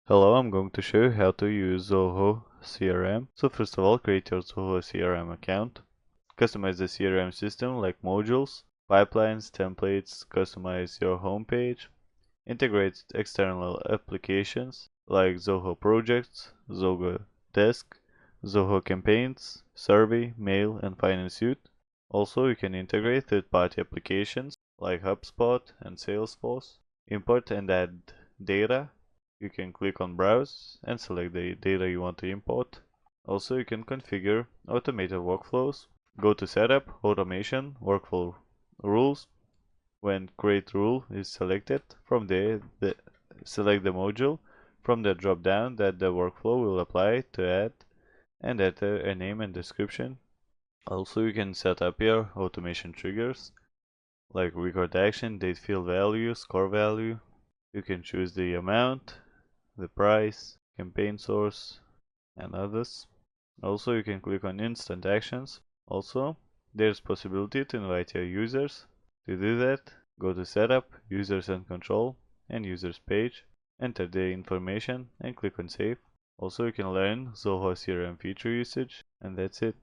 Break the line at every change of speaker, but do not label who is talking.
Hello, I'm going to show you how to use Zoho CRM. So first of all, create your Zoho CRM account. Customize the CRM system like modules, pipelines, templates, customize your homepage. Integrate external applications like Zoho Projects, Zoho Desk, Zoho Campaigns, Survey, Mail, and Finance Suite. Also, you can integrate third-party applications like HubSpot and Salesforce. Import and add data. You can click on Browse and select the data you want to import. Also, you can configure automated workflows. Go to Setup, Automation, Workflow Rules. When Create Rule is selected, from there, select the module from the drop-down that the workflow will apply to add and enter a name and description. Also, you can set up your automation triggers like record action, date field value, score value. You can choose the amount, the price, campaign source, and others. Also, you can click on instant actions. Also, there's possibility to invite your users. To do that, go to Setup, Users and Control, and Users page. Enter the information and click on Save. Also, you can learn Zoho CRM feature usage, and that's it.